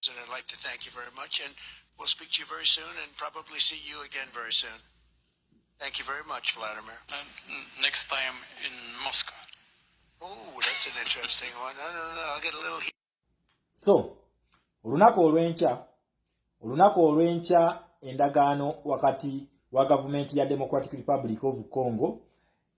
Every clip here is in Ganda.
And I'd like to thank you very much, and we'll speak to you very soon and probably see you again very soon. Thank you very much, Vladimir. Next time in Moscow. Oh, that's an interesting one. No, I'll get a little... So, olunaku olwenkya endagaano wakati wa gavumenti ya Democratic Republic of Congo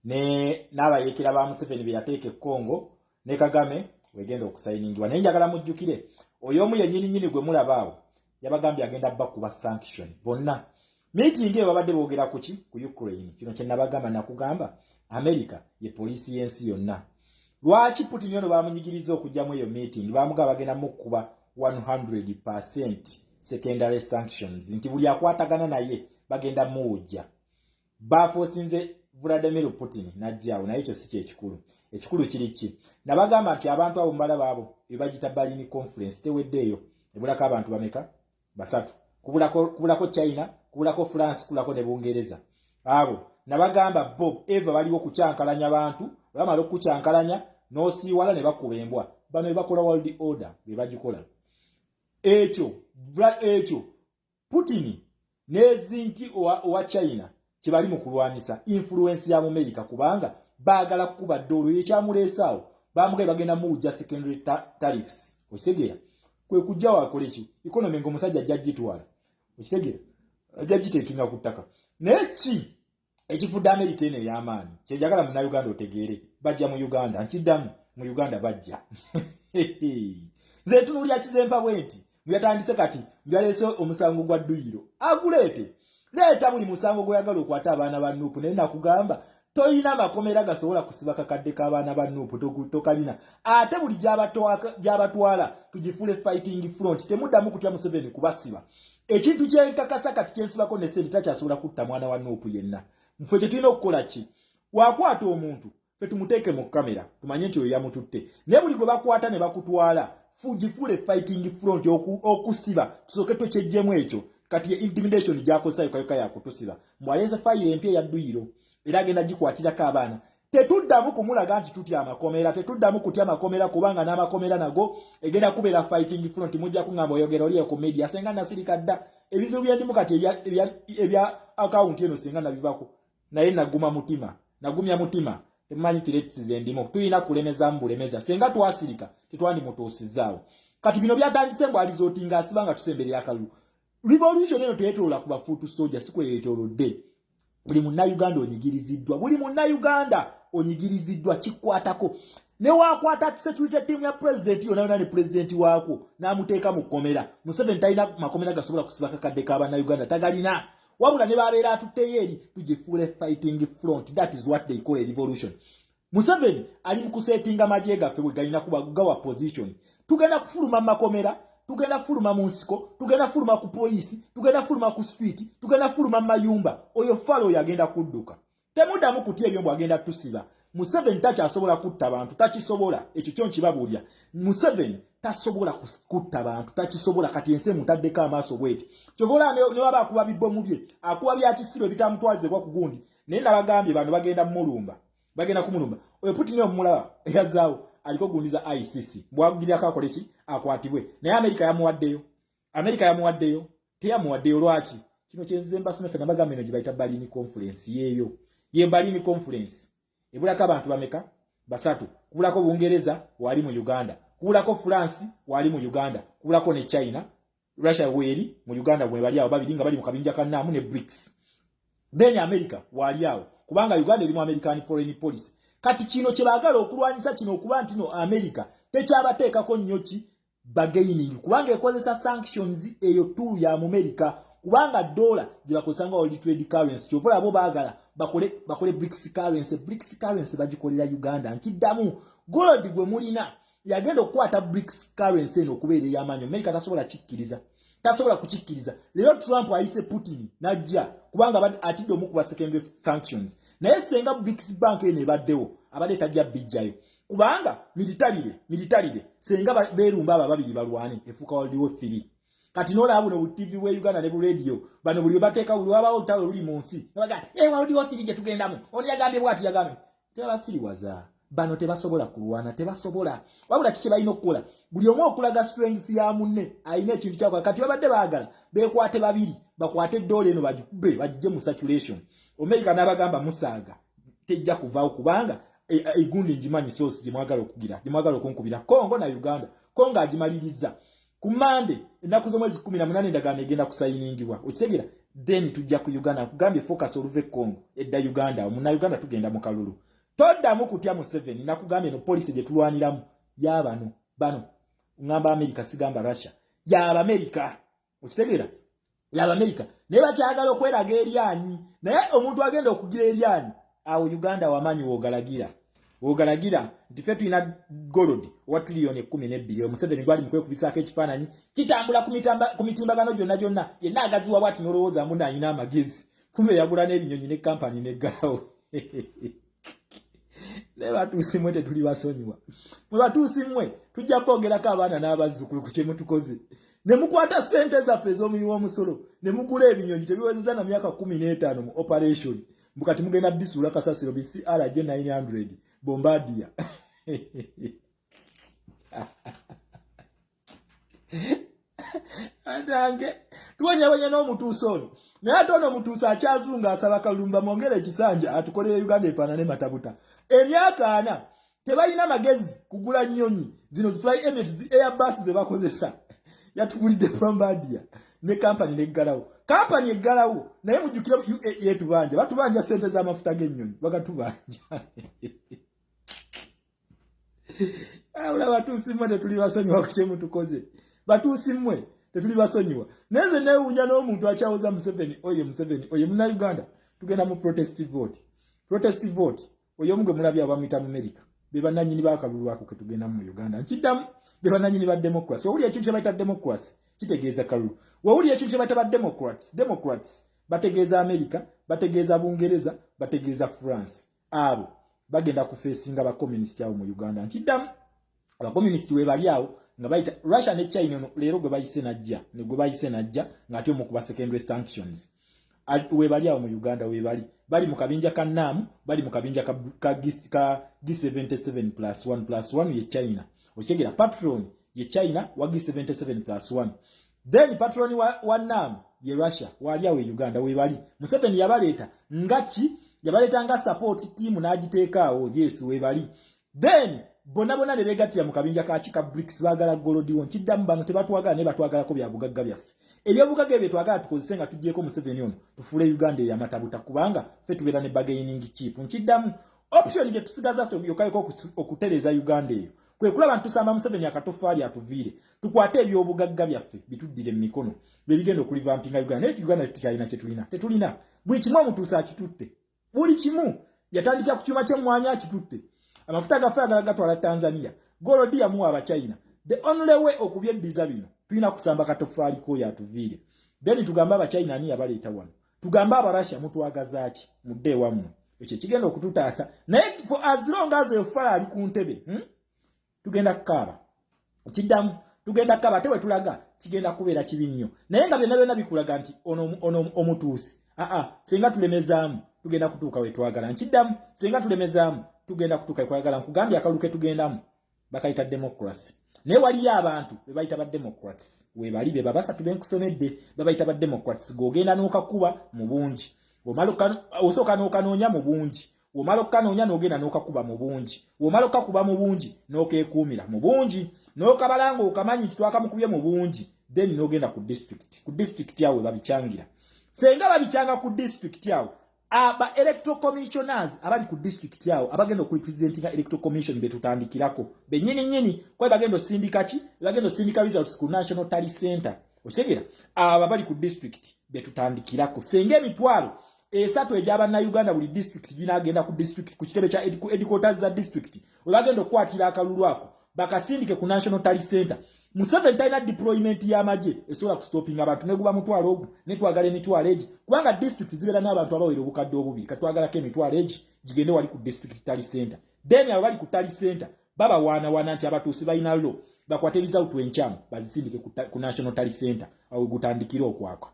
n'abayeekera ba Museveni be yateeka Congo ne Kagame wegenda okusayiningibwa. Naye njagala mujjukire oyo omu yennyini gwe mulabaawo yabagambye agenda bakuba sanction bonna. Meeting eyo babadde boogera ku ki? Ku Ukraine. Kino kye nabagamba nakugamba America ye poliisi y'ensi yonna. Lwaki Putin yono bamunyigiriza okujjamu eyo meeting? Bamugamba bagenda mukuba 100% secondary sanctions. Nti buli akwatagana naye bagenda muwujja. Bafosinze Vladimir Putin najjaawo naye ekyo si kyekikulu. Ekikulu kiri ki? Nabagamba nti abantu abo mbala baabo ebagita Berlin conference teweddeeyo. Ebulako abantu bameka? Basatu. Kubulako China, kubulako France, kubulako ne Bungereza. Abo nabagamba Bob Eva baliwo kucyankalanya abantu, bamala okucyankalanya n'osiiwala ne bakuba embwa. Bano bakola world order bebagikola. Ekyo Putin nezinki owa China kibali mu kulwanyisa influence ya America kubanga baagala kuba ddolo ekyamuleesaawo bamugaye bagenda muwujja secondary tariffs. Okitegeera kwe kujja wakole ki economy ng'omusajja jjagitwala. Okitegeera jjagiteekinga ku ttaka. Neki ekifudde America eno ey'amaanyi kyejagala mu Uganda otegeere bajja mu Uganda nkiddamu mu Uganda bajja. Nze ntunulya kizempa bwenti byatandise kati byaleese omusango gwa Duyiro aguleete leeta buli musango gweyagala okwata abaana ba Nuupu naye nakugamba toyina makomera gasobola kusiba kakadde k'abaana ba Nuupu tokalina ate buli gyabatwala tugifule fighting front temuddamu kutya Museveni kubasiba ekintu kyenkakasa kati kyensibako ne sente takyasobola kutta mwana wa Nuupu yenna. Mfe kye tulina okukola ki? Wakwata omuntu fe tumuteeke mu kamera tumanye nti oyo yamututte naye buli gwe bakwata ne bakutwala fugifule fighting front okusiba tusoke twekyejjemu ekyo kati ye intimidation gyakosayo kayoka yakutusiba mbwaleze fayiro empya ya Duyiro era agenda gikwatirako abaana. Tetuddamu kumulaga nti tutya amakomera, tetuddamu kutya amakomera kubanga n'amakomera nago egenda kubeera fighting front. Mujja kungamba oyogera oli ku media senga nasirika dda ebizibu byendimu kati ebya account eno senga nabivako naye nagumya mutima temanyi threats zendimu tuyina kulemeza mbulemeza senga twasirika tetwandi mutuusizaawo. Kati bino byatandise mbwali zotinga asibanga tusembere akalu revolution eno teetolola ku bafuutu soja sikweyeetolodde. Buli munnayuganda onyigiriziddwa kikwatako ne wakwata security team ya president yona ne president waako n'amuteeka mu komera. Museveni talina makomera gasobola kusiba kakadde k'abannayuganda tagalina wabula ne babeera atutteyo eri tugifuule fighting front. That is what they call a revolution. Museveni ali mu kusetinga magye gaffe bwe galina gawa position. Tugenda kufuluma makomera, tugenda fuluma mu nsiko, tugenda fuluma ku poliisi, tugenda fuluma ku street, tugenda fuluma mayumba. Oyo falo yagenda kudduka. Temuddamu kutya ebyo agenda tusiba. Museveni takyasobola kutta bantu, takisobola. Ekyo kyo nkibabuulira. Museveni tasobola kutta bantu, takisobola. Kati ensi mutaddeko amaaso bweti. Kyovola ne waba akuba bibbomu bye, akuba bya kisibe bitamutwazibwa ku gundi. Naye nabagambye bano bagenda kumulumba. Oyo Putin omulaba eyazaawo aliko gundiza ICC. Bwagirako akole ki? Akwatibwe. Naye America yamuwaddeyo. Teyamuwaddeyo lwaki? Kino kyenzize mbasomesa nabagamba eno gye bayita Berlin conference yeeyo. Ye Berlin conference. Ebulako abantu bameka? Basatu. Kubulako Bungereza wali mu Uganda. Kubulako France wali mu Uganda. Kubulako ne China. Russia weri mu Uganda bwe bali awo babiri nga bali mu kabinja kannaamu ne BRICS. Then America wali awo. Kubanga Uganda eri mu American foreign policy. Kati kino kye baagala okulwanyisa kino okuba nti no America tekyabateekako nnyo ki bargaining kubanga ekozesa sanctions eyo tool ya America kubanga dollar gye bakozanga world trade currency kyovola abo baagala bakole BRICS currency bagikolera Uganda nkiddamu gold gwe mulina yagenda okukwata BRICS currency eno okubeera ey'amaanyi. America tasobola kukikkiriza. Leero Trump ayise Putin najja kubanga atidde omukuba secondary sanctions. Naye senga BRICS bank eno ebaddewo abadde tajja bijjayo kubanga militarire senga beerumba aba babiri balwane efuuka World War 3. Kati n'olaba buno bu TV we Uganda ne bu radio bano buli bateeka buli wabawo olutalo luli mu nsi. World War 3 gye tugendamu. Oli yagambye bw'ati yagambye. Tebasiriwaza. bano tebasobola kulwana tebasobola wabula kiki balina okukola buli omu okulaga strength ya munne ayina ekintu kyakwa kati babadde baagala beekwate babiri bakwate doole eno bagikube bagijje mu circulation America n'abagamba musaaga tejja kuvaawo kubanga egundi njimanyi source gyemwagala okugira gyemwagala okunkubira Congo na Uganda Congo agimaliriza ku Monday ennaku z'omwezi 18 endagaano egenda kusayiningibwa okitegera then tujja ku Uganda kugambye focus oluve Congo edda Uganda muna Uganda tugenda mu kalulu toddamu kutya mu 7 nakugambye no police gye tulwaniramu yabano bano ngamba America sigamba Russia yaba America okitegera yaba America ne bakyagala okweraga eryanyi naye omuntu agenda okugira eryanyi awo Uganda wamanyi wogalagira nti ffe tulina gold wa trillion 12 Museveni gwali mukwekubisaako ekifaananyi kitambula ku mitimbagano gyonna yenna agaziwa bwati n'olowooza munne ayina amagezi kumbe yagula n'ebinyonyi ne kampani neggalawo ne batuusi mmwe tetuli basonyiwa mwe batuusi mmwe tujja kwogerako abaana n'abazzukulu ku kyemutukoze ne mukwata ssente zaffe ez'omulimu w'omusolo ne mugula ebinyonyi tebiwezeza na myaka 15 mu operation mbukati mugenda bisuula kasasiro BCRJ 900 Bombardier adange tuwanyabanya n'omutuusa ono naye ate ono omutuusa akyazunga asaba Kalumba mwongere ekisanja atukolere Uganda efaanane matabuta emyaka 4 tebalina magezi kugula nnyonyi zino zifly Emirates Airbus ze bakozesa yatugulidde Bombardier ne kampani neggalawo kampani eggalawo naye mujjukira UAE tubanja batubanja sente z'amafuta g'ennyonyi bagatubanja awula batuusi mmwe tetuli basonyiwa ku kyemutukoze batuusi mmwe tetuli basonyiwa neze neewuunya n'omuntu akyawoza Museveni oye muna Uganda tugenda mu protest vote oyo omugwe mulabye abamuyita mu America be bannannyini b'akalulu ako ke tugenda mu Uganda nkiddamu be bannannyini ba democracy owuli ekintu kye bayita democracy kitegeeza kalulu wawuli ekintu kye bayita ba democrats bategeeza America bategeeza Bungereza bategeeza France abo bagenda kufeesinga ba communist awo mu Uganda nkiddamu aba communist we bali awo nga bayita Russia ne China no leero gwe bayise najja ng'ate mu kuba secondary sanctions we bali awo mu Uganda we bali mu kabinja ka NAM bali mu kabinja ka G77+1+1 ye China okigera patron ye China wa G77+1 then patron wa NAM ye Russia wali awo Uganda we bali Museveni yabaleeta ngachi yabaleta nga support team n'agiteeka awo yes we bali then bona ne begatira mu kabinja ka BRICS bagala golodi won kiddamu bano tebatwagala ne batwagalako bya bugagga byaffe ebyobugagga ebyo twagala tukozese nga tujjeko Museveni ono tufule Uganda ey'amatabuta kubanga ffe tubeera ne bargaining chip nkiddamu option gye tusigaza so yokayiko okutereza Uganda eyo kwe kulaba ntusamba Museveni akatofaali atuviire tukwate ebyobugagga byaffe bituddire mu mikono bye bigenda okulivampinga Uganda ne Uganda tukyalina kye tetulina buli kimu omutuusa akitutte buli kimu yatandikira ku kyuma ky'emmwanyi akitutte amafuta gaffe agatwala Tanzania golodi yamuwa Abachina the only way okubyeddiza bino tulina kusamba katofaali ko yatuviire then tugamba Abachina ani yabaleeta wano tugamba Abarussia mutwagazaaki mudde wammwe ekyo kigenda okututaasa naye for as long as efala ali ku ntebe tugenda kukaaba kiddamu tugenda kukaaba tewe tulaga kigenda kubeera kibi nnyo naye nga byonna bikulaga nti ono omutuusi senga tulemezaamu tugenda kutuuka we twagala nkiddamu senga tulemezaamu tugenda kutuuka we twagala nkugambye akaluke tugendamu bakayita democracy naye waliyo abantu be bayita ba democrats we bali be babasatu benkusomedde babayita ba democrats gogenda n'okakuba mu bungi osooka n'okanoonya mu bungi womala okukanoonya n'ogenda n'okakuba mu bungi womala okukakuba mu bungi n'okeekuumira mu bungi n'okabalanga okamanyi nti twakamukubye mu bungi then n'ogenda ku district awo babicyangira senga babicyanga ku district awo aba electoral commissioners abali ku district yawo abagenda okurepresentinga electoral commission betutandikirako benyini kwa bagenda sindika results ku National Tally Center okigera aba bali ku district betutandikirako senge emitwalo esatu ejaba na Uganda buli district ginagenda ku district ku kitebe kya headquarters za district bagenda okwatira akalulu ako bakasindike ku National Tally Center Museveni talina deployment y'amagye esobola kustopinga abantu neguba mutwalo ogwo netwagala emitwalo egi kubanga district zibeera n'abantu abawera obukadde obubiri katwagalako emitwalo egi gigende wali ku district Tally Center then abo bali ku Tally Center baba wana nti abatuusi balina lo bakwate result enkyamu bazisindike ku National Tally Center awo gutandikira okwako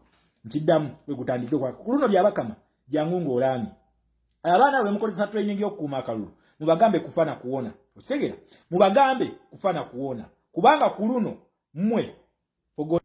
nkiddamu we gutandikira okwako ku luno byabakama jangu ng'olaami abaana bwe mukozesa training y'okukuuma akalulu mubagambe kufa na kuwona. Okitegera? Mubagambe kufa na kuwona kubanga ku luno mmwe